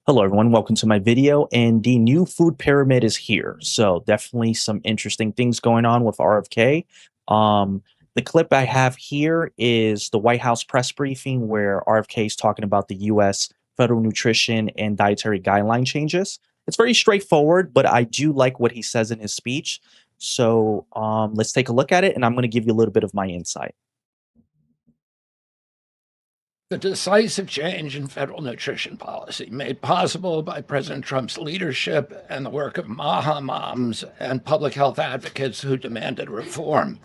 Hello, everyone. Welcome to my video. And the new food pyramid is here. So definitely some interesting things going on with RFK. The clip I have here is the White House press briefing where RFK is talking about the U.S. federal nutrition and dietary guideline changes. It's very straightforward, but I do like what he says in his speech. So let's take a look at it, and I'm going to give you a little bit of my insight. The decisive change in federal nutrition policy made possible by President Trump's leadership and the work of MAHA moms and public health advocates who demanded reform.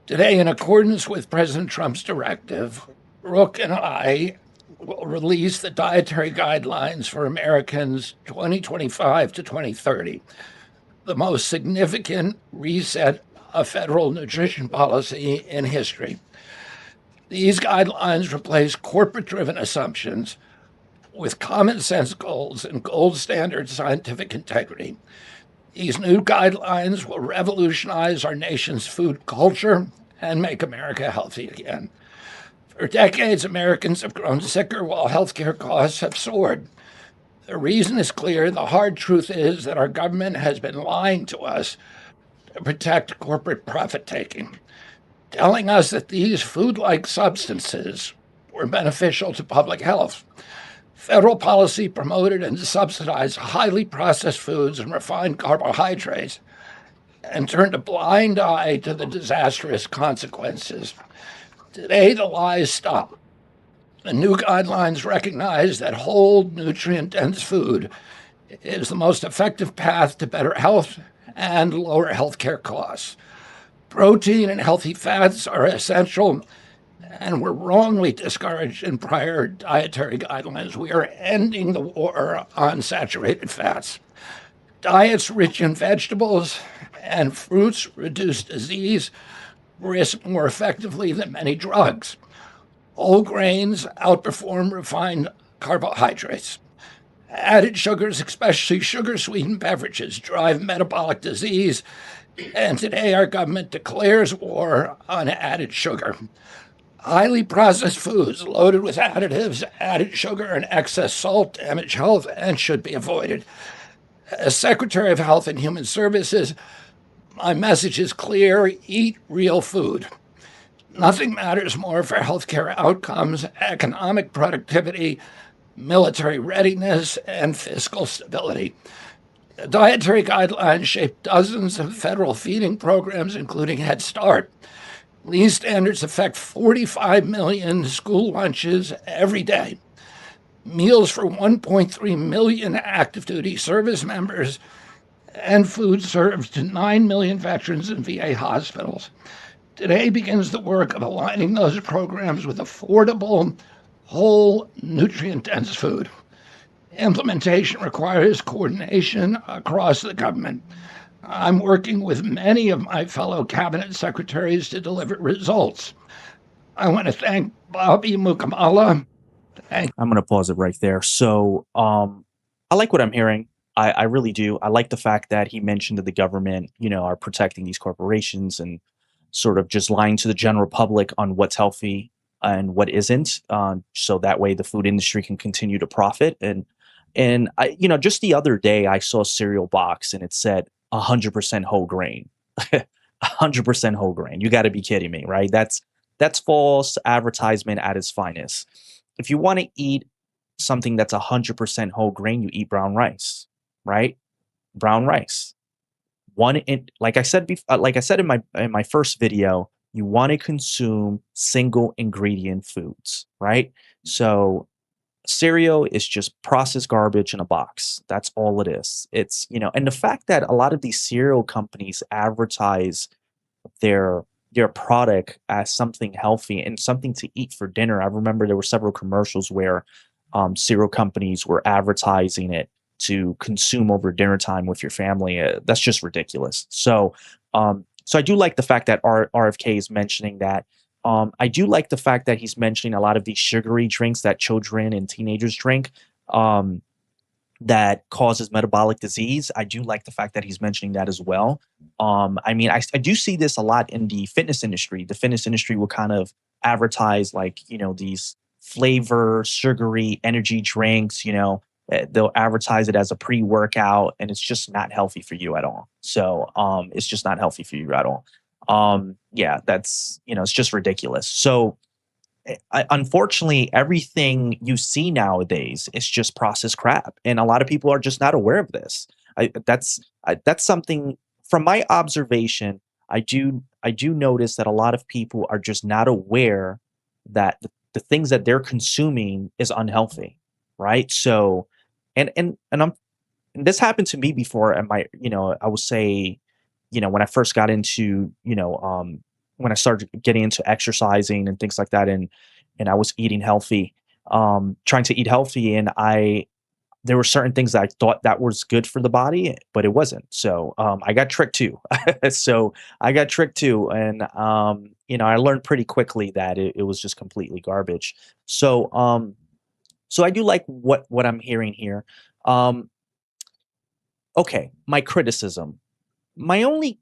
Today, in accordance with President Trump's directive, Rook and I will release the dietary guidelines for Americans 2025 to 2030, the most significant reset of federal nutrition policy in history. These guidelines replace corporate-driven assumptions with common sense goals and gold standard scientific integrity. These new guidelines will revolutionize our nation's food culture and make America healthy again. For decades, Americans have grown sicker while healthcare costs have soared. The reason is clear. The hard truth is that our government has been lying to us to protect corporate profit-taking, telling us that these food-like substances were beneficial to public health. Federal policy promoted and subsidized highly processed foods and refined carbohydrates and turned a blind eye to the disastrous consequences. Today, the lies stop. The new guidelines recognize that whole, nutrient-dense food is the most effective path to better health and lower healthcare costs. Protein and healthy fats are essential and were wrongly discouraged in prior dietary guidelines. We are ending the war on saturated fats. Diets rich in vegetables and fruits reduce disease risk more effectively than many drugs. Whole grains outperform refined carbohydrates. Added sugars, especially sugar-sweetened beverages, drive metabolic disease, and today our government declares war on added sugar. Highly processed foods loaded with additives, added sugar, and excess salt damage health and should be avoided. As Secretary of Health and Human Services, my message is clear: eat real food. Nothing matters more for healthcare outcomes, economic productivity, military readiness, and fiscal stability. The dietary guidelines shape dozens of federal feeding programs, including Head Start. These standards affect 45 million school lunches every day, meals for 1.3 million active duty service members, and food served to 9 million veterans in VA hospitals. Today begins the work of aligning those programs with affordable, whole, nutrient-dense food. Implementation requires coordination across the government. I'm working with many of my fellow cabinet secretaries to deliver results. I want to thank Bobby Mukamala. I'm going to pause it right there. So I like what I'm hearing. I really do. I like the fact that he mentioned that the government, are protecting these corporations and sort of just lying to the general public on what's healthy and what isn't. So that way the food industry can continue to profit. And I, just the other day I saw a cereal box and it said 100% whole grain. 100% whole grain. You got to be kidding me, right? That's false advertisement at its finest. If you want to eat something that's 100% whole grain, you eat brown rice, right? Brown rice. Like I said in my first video, you want to consume single ingredient foods, right? So cereal is just processed garbage in a box. That's all it is. And the fact that a lot of these cereal companies advertise their product as something healthy and something to eat for dinner. I remember there were several commercials where cereal companies were advertising it to consume over dinner time with your family. That's just ridiculous. So I do like the fact that RFK is mentioning that. I do like the fact that he's mentioning a lot of these sugary drinks that children and teenagers drink that causes metabolic disease. I do like the fact that he's mentioning that as well. I do see this a lot in the fitness industry. The fitness industry will kind of advertise like, these flavor, sugary energy drinks, They'll advertise it as a pre-workout, and it's just not healthy for you at all. So it's just not healthy for you at all. Yeah, that's, it's just ridiculous. So unfortunately, everything you see nowadays is just processed crap, and a lot of people are just not aware of this. That's something from my observation. I do notice that a lot of people are just not aware that the things that they're consuming is unhealthy, right? So, and this happened to me before. And I would say, when I first got into, when I started getting into exercising and things like that, and I was eating healthy, trying to eat healthy, and there were certain things that I thought that was good for the body, but it wasn't. So I got tricked too. So I got tricked too, and I learned pretty quickly that it was just completely garbage. So I do like what I'm hearing here. Um, okay, my criticism. My only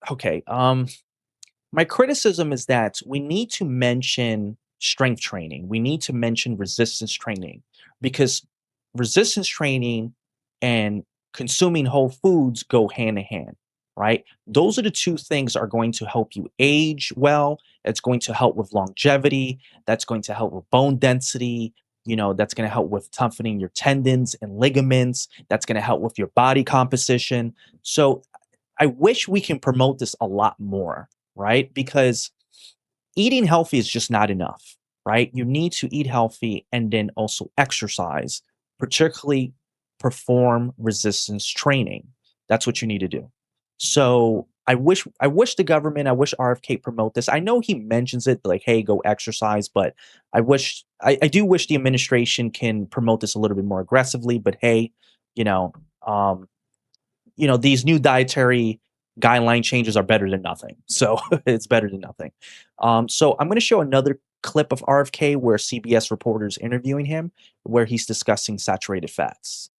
okay. My criticism is that we need to mention strength training. We need to mention resistance training, because resistance training and consuming whole foods go hand in hand, right? Those are the two things that are going to help you age well. It's going to help with longevity. That's going to help with bone density. That's going to help with toughening your tendons and ligaments. That's going to help with your body composition. So I wish we can promote this a lot more, right? Because eating healthy is just not enough, right? You need to eat healthy and then also exercise, particularly perform resistance training. That's what you need to do. So I wish the government, I wish RFK promote this. I know he mentions it like, hey, go exercise, but I do wish the administration can promote this a little bit more aggressively. But hey, you know, um, these new dietary guideline changes are better than nothing. So it's better than nothing. So I'm going to show another clip of RFK where CBS reporters interviewing him, where he's discussing saturated fats.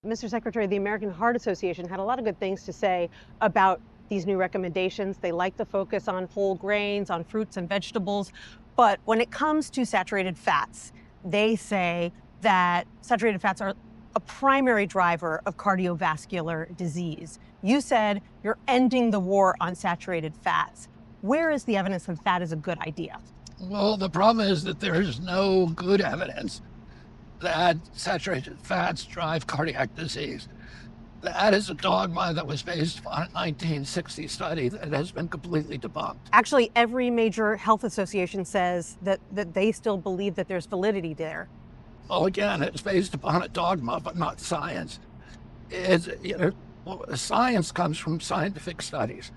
Mr. Secretary, the American Heart Association had a lot of good things to say about these new recommendations. They like the focus on whole grains, on fruits and vegetables. But when it comes to saturated fats, they say that saturated fats are a primary driver of cardiovascular disease. You said you're ending the war on saturated fats. Where is the evidence that that is a good idea? Well, the problem is that there is no good evidence that saturated fats drive cardiac disease. That is a dogma that was based on a 1960 study that has been completely debunked. Actually, every major health association says that they still believe that there's validity there. Well, again, it's based upon a dogma, but not science. Science comes from scientific studies,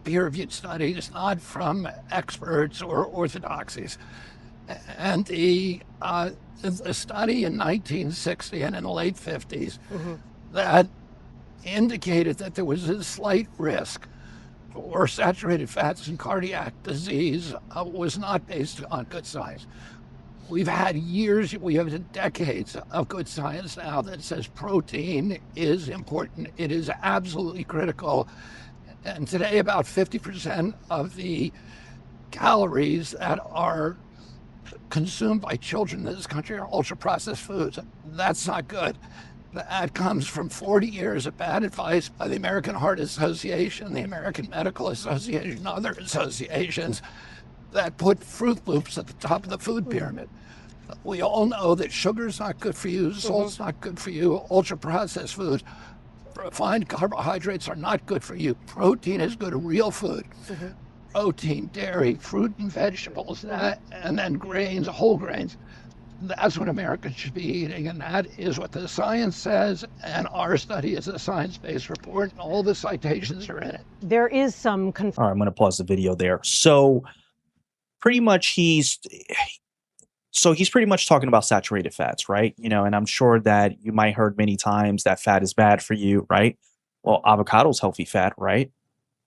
peer-reviewed studies, not from experts or orthodoxies. And the study in 1960 and in the late 50s that indicated that there was a slight risk for saturated fats and cardiac disease was not based on good science. We've had years, we have decades of good science now that says protein is important. It is absolutely critical. And today, about 50% of the calories that are consumed by children in this country are ultra processed foods. That's not good. That comes from 40 years of bad advice by the American Heart Association, the American Medical Association, other associations that put Fruit Loops at the top of the food pyramid. We all know that sugar's not good for you, salt's not good for you, ultra processed foods, refined carbohydrates are not good for you. Protein is good, real food. Protein, dairy, fruit and vegetables, and then grains, whole grains. That's what Americans should be eating, and that is what the science says. And our study is a science-based report, and all the citations are in it. There is some All right, I'm going to pause the video there. So pretty much he's pretty much talking about saturated fats, right? And I'm sure that you might heard many times that fat is bad for you, right? Well, avocado's healthy fat, right?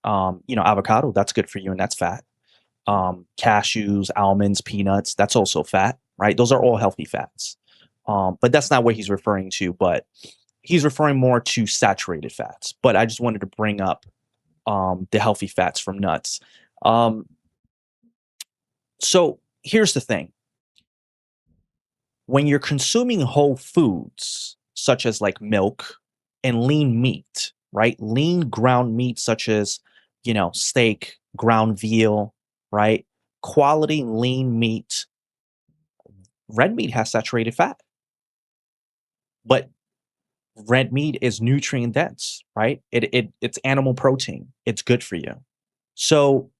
Avocado, that's good for you, and that's fat. Cashews, almonds, peanuts, that's also fat, right? Those are all healthy fats. But that's not what he's referring to, but he's referring more to saturated fats. But I just wanted to bring up the healthy fats from nuts. So here's the thing. when you're consuming whole foods, such as like milk and lean meat, right? Lean ground meat, such as, steak, ground veal, right? Quality lean meat. Red meat has saturated fat, but red meat is nutrient dense, right? It's animal protein. It's good for you. So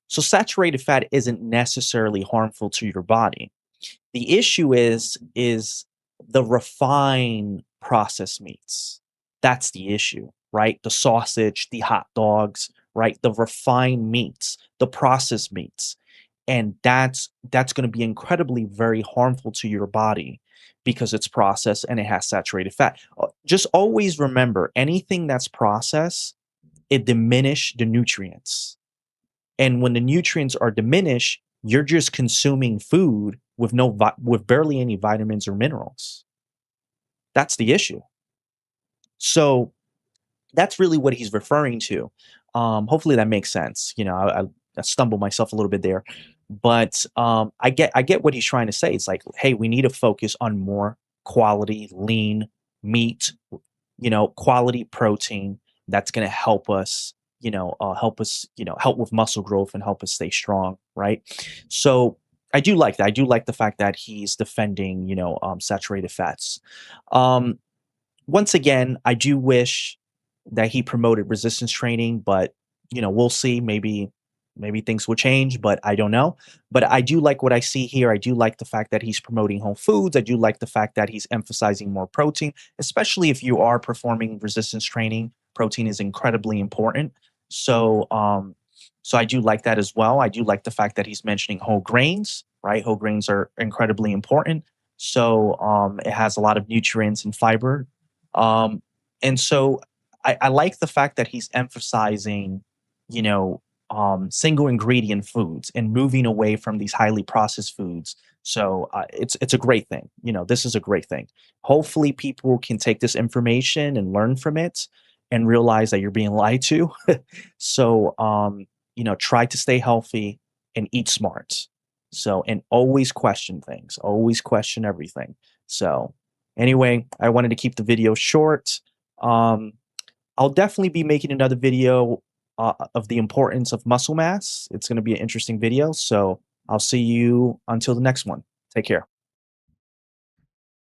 saturated fat isn't necessarily harmful to your body. The issue is the refined processed meats. That's the issue, right? The sausage, the hot dogs, right? The refined meats, the processed meats. And that's going to be incredibly very harmful to your body because it's processed and it has saturated fat. Just always remember, anything that's processed, it diminish the nutrients. And when the nutrients are diminished, you're just consuming food with with barely any vitamins or minerals. That's the issue. So that's really what he's referring to. Hopefully that makes sense. I stumbled myself a little bit there, but I get what he's trying to say. It's like, hey, we need to focus on more quality lean meat, quality protein that's going to help us, help with muscle growth and help us stay strong, right? So I do like that. I do like the fact that he's defending, saturated fats. Um, Once again, I do wish that he promoted resistance training, but we'll see. Maybe things will change, but I don't know. But I do like what I see here. I do like the fact that he's promoting whole foods. I do like the fact that he's emphasizing more protein, especially if you are performing resistance training. Protein is incredibly important. So I do like that as well. I do like the fact that he's mentioning whole grains, right? Whole grains are incredibly important. So it has a lot of nutrients and fiber, um, and so I like the fact that he's emphasizing, you know, single ingredient foods and moving away from these highly processed foods. So it's a great thing. This is a great thing. Hopefully, people can take this information and learn from it and realize that you're being lied to. So, try to stay healthy and eat smart. So, and always question things, always question everything. So, anyway, I wanted to keep the video short. Um, I'll definitely be making another video of the importance of muscle mass. It's going to be an interesting video. So I'll see you until the next one. Take care.